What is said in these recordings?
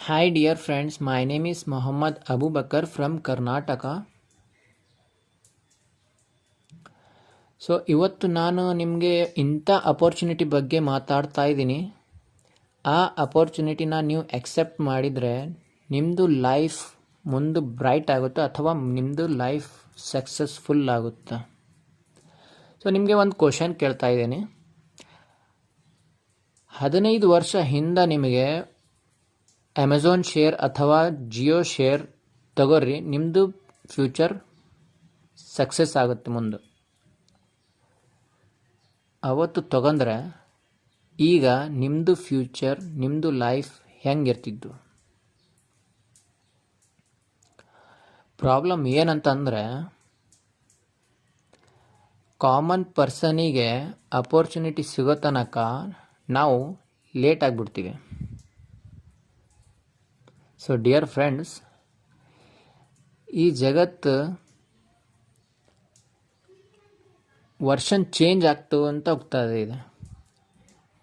Hi dear friends, my name is Muhammad Abu Bakar from Karnataka. ಇವತ್ತು ನಾನು ನಿಮಗೆ ಇಂಥ ಅಪರ್ಚುನಿಟಿ ಬಗ್ಗೆ ಮಾತಾಡ್ತಾ ಇದ್ದೀನಿ. ಆ ಅಪರ್ಚುನಿಟಿನ ನೀವು ಎಕ್ಸೆಪ್ಟ್ ಮಾಡಿದರೆ ನಿಮ್ಮದು ಲೈಫ್ ಮುಂದೆ ಬ್ರೈಟ್ ಆಗುತ್ತೆ ಅಥವಾ ನಿಮ್ಮದು ಲೈಫ್ ಸಕ್ಸಸ್ಫುಲ್ ಆಗುತ್ತೆ. ನಿಮಗೆ ಒಂದು ಕ್ವಶನ್ ಕೇಳ್ತಾ ಇದ್ದೀನಿ. 15 ವರ್ಷ ಹಿಂದೆ ನಿಮಗೆ ಅಮೆಝಾನ್ ಶೇರ್ ಅಥವಾ ಜಿಯೋ ಶೇರ್ ತಗೋರಿ, ನಿಮ್ಮದು ಫ್ಯೂಚರ್ ಸಕ್ಸಸ್ ಆಗುತ್ತೆ. ಮುಂದೆ ಅವತ್ತು ತಗೊಂಡ್ರೆ ಈಗ ನಿಮ್ಮದು ಫ್ಯೂಚರ್, ನಿಮ್ಮದು ಲೈಫ್ ಹೆಂಗಿರ್ತಿದ್ದು? ಪ್ರಾಬ್ಲಮ್ ಏನಂತಂದರೆ, ಕಾಮನ್ ಪರ್ಸನಿಗೆ ಅಪರ್ಚುನಿಟಿ ಸಿಗೋ ತನಕ ನಾವು ಲೇಟ್ ಆಗಿಬಿಡ್ತೀವಿ. ಡಿಯರ್ ಫ್ರೆಂಡ್ಸ್, ಈ ಜಗತ್ತು ವರ್ಷನ್ ಚೇಂಜ್ ಅಂತ ಹೋಗ್ತಾ ಇದೆ.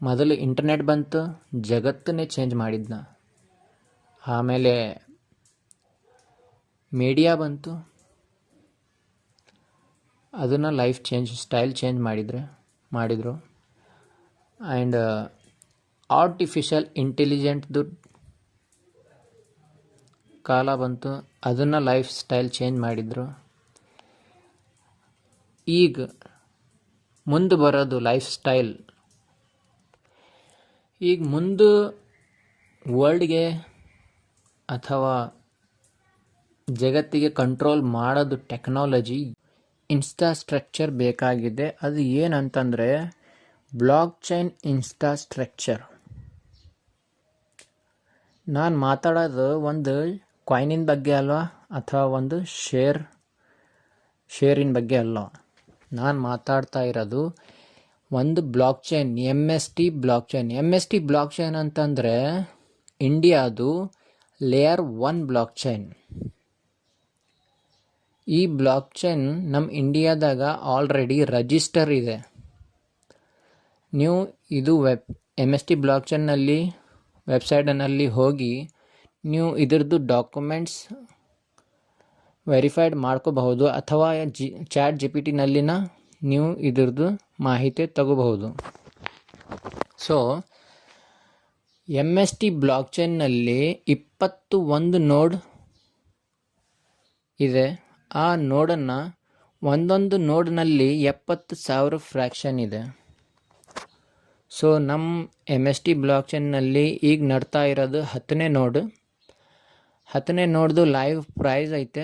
ಮೊದಲು ಇಂಟರ್ನೆಟ್ ಬಂತು, ಜಗತ್ತನ್ನೇ ಚೇಂಜ್ ಮಾಡಿದ್ನ. ಆಮೇಲೆ ಮೀಡಿಯಾ ಬಂತು, ಅದನ್ನು ಲೈಫ್ ಸ್ಟೈಲ್ ಚೇಂಜ್ ಮಾಡಿದರು. ಆ್ಯಂಡ್ ಆರ್ಟಿಫಿಷಿಯಲ್ ಇಂಟೆಲಿಜೆಂಟ್ದು ಕಾಲ ಬಂತು, ಅದನ್ನು ಲೈಫ್ ಸ್ಟೈಲ್ ಚೇಂಜ್ ಮಾಡಿದರು. ಈಗ ಮುಂದೆ ಬರೋದು ಲೈಫ್ ಸ್ಟೈಲ್. ಈಗ ಮುಂದೆ ವರ್ಲ್ಡ್ಗೆ ಅಥವಾ ಜಗತ್ತಿಗೆ ಕಂಟ್ರೋಲ್ ಮಾಡೋದು ಟೆಕ್ನಾಲಜಿ, ಇನ್ಫ್ರಾಸ್ಟ್ರಕ್ಚರ್ ಬೇಕಾಗಿದೆ. ಅದು ಏನಂತಂದರೆ ಬ್ಲಾಕ್ ಚೈನ್ ಇನ್ಫ್ರಾಸ್ಟ್ರಕ್ಚರ್. ನಾನು ಮಾತಾಡೋದು ಒಂದು ಕಾಯಿನಿನ ಬಗ್ಗೆ ಅಲ್ವಾ, ಅಥವಾ ಒಂದು ಶೇರಿನ ಬಗ್ಗೆ ಅಲ್ಲ. ನಾನು ಮಾತಾಡ್ತಾ ಇರೋದು ಒಂದು blockchain, MST blockchain. MST blockchain ಅಂತಂದರೆ ಇಂಡಿಯಾದು ಲೇಯರ್ 1 ಬ್ಲಾಕ್ ಚೈನ್. ಈ ಬ್ಲಾಕ್ ಚೈನ್ ನಮ್ಮ ಇಂಡಿಯಾದಾಗ ಆಲ್ರೆಡಿ ರಿಜಿಸ್ಟರ್ ಇದೆ. ನೀವು ಇದು MST ಬ್ಲಾಕ್ ಚೈನ್ನಲ್ಲಿ ವೆಬ್ಸೈಟ್ನಲ್ಲಿ ಹೋಗಿ ನೀವು ಇದರದ್ದು ಡಾಕ್ಯುಮೆಂಟ್ಸ್ ವೆರಿಫೈಡ್ ಮಾಡ್ಕೋಬಹುದು, ಅಥವಾ ಚಾಟ್ GPT ನೀವು ಇದ್ರದ್ದು ಮಾಹಿತಿ ತಗೋಬಹುದು. MST ಬ್ಲಾಕ್ ಚೈನ್ನಲ್ಲಿ 21 ನೋಡ್ ಇದೆ. ಆ ನೋಡನ್ನು ಒಂದೊಂದು ನೋಡ್ನಲ್ಲಿ 70,000 ಫ್ರ್ಯಾಕ್ಷನ್ ಇದೆ. ನಮ್ಮ MST ಬ್ಲಾಕ್ ಚೈನ್ನಲ್ಲಿ ಈಗ ನಡ್ತಾ ಇರೋದು 10ನೇ ನೋಡ್. 10ನೇ ನೋಡ್ದು ಲೈವ್ ಪ್ರೈಸ್ ಐತೆ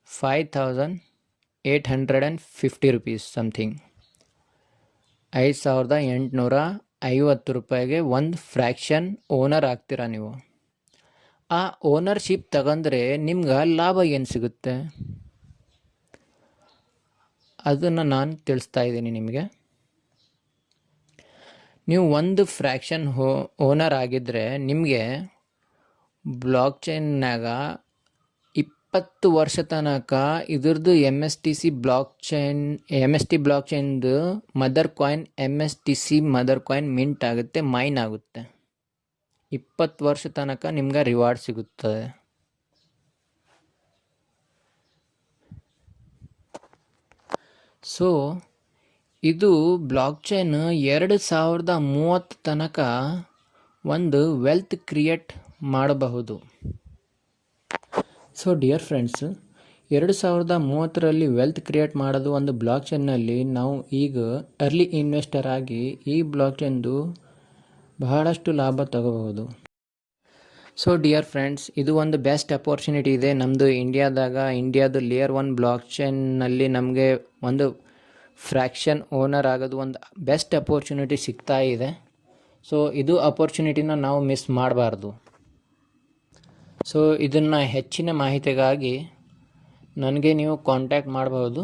$5,850 ಸಮಥಿಂಗ್. 5,850 ರೂಪಾಯಿಗೆ ಒಂದು ಫ್ರ್ಯಾಕ್ಷನ್ ಓನರ್ ಆಗ್ತೀರಾ ನೀವು. ಆ ಓನರ್ಶಿಪ್ ತಗೊಂಡ್ರೆ ನಿಮ್ಗೆ ಲಾಭ ಏನು ಸಿಗುತ್ತೆ ಅದನ್ನು ನಾನು ತಿಳಿಸ್ತಾ ಇದ್ದೀನಿ ನಿಮಗೆ. ನೀವು ಒಂದು ಫ್ರ್ಯಾಕ್ಷನ್ ಓನರ್ ಆಗಿದ್ದರೆ ನಿಮಗೆ ಬ್ಲಾಕ್ ಚೈನ್ನಾಗ 20 ವರ್ಷ ತನಕ ಇದ್ರದ್ದು MST ಬ್ಲಾಕ್ ಚೈನ್ದು mother coin MSTC mother coin mint ಆಗುತ್ತೆ, ಮೈನ್ ಆಗುತ್ತೆ. 20 ವರ್ಷ ತನಕ ನಿಮ್ಗೆ ರಿವಾರ್ಡ್ ಸಿಗುತ್ತದೆ. ಇದು ಬ್ಲಾಕ್ ಚೈನ್ 2030 ತನಕ ಒಂದು ವೆಲ್ತ್ ಕ್ರಿಯೇಟ್ ಮಾಡಬಹುದು. ಡಿಯರ್ ಫ್ರೆಂಡ್ಸ್, 2030ರಲ್ಲಿ ವೆಲ್ತ್ ಕ್ರಿಯೇಟ್ ಮಾಡೋದು ಒಂದು ಬ್ಲಾಕ್ ಚೈನ್ನಲ್ಲಿ ನಾವು ಈಗ ಅರ್ಲಿ ಇನ್ವೆಸ್ಟರ್ ಆಗಿ ಈ ಬ್ಲಾಕ್ ಚೈನ್ದು ಬಹಳಷ್ಟು ಲಾಭ ತಗೋಬಹುದು. ಡಿಯರ್ ಫ್ರೆಂಡ್ಸ್, ಇದು ಒಂದು ಬೆಸ್ಟ್ ಅಪರ್ಚುನಿಟಿ ಇದೆ ನಮ್ಮದು ಇಂಡಿಯಾದು ಲೇಯರ್ 1 ಬ್ಲಾಕ್ ಚೈನ್ನಲ್ಲಿ ನಮಗೆ ಒಂದು ಫ್ರ್ಯಾಕ್ಷನ್ ಓನರ್ ಆಗೋದು ಒಂದು ಬೆಸ್ಟ್ ಅಪರ್ಚುನಿಟಿ ಸಿಗ್ತಾ ಇದೆ. ಇದು ಅಪರ್ಚುನಿಟಿನ ನಾವು ಮಿಸ್ ಮಾಡಬಾರ್ದು. ಇದನ್ನು ಹೆಚ್ಚಿನ ಮಾಹಿತಿಗಾಗಿ ನನಗೆ ನೀವು ಕಾಂಟ್ಯಾಕ್ಟ್ ಮಾಡಬಹುದು.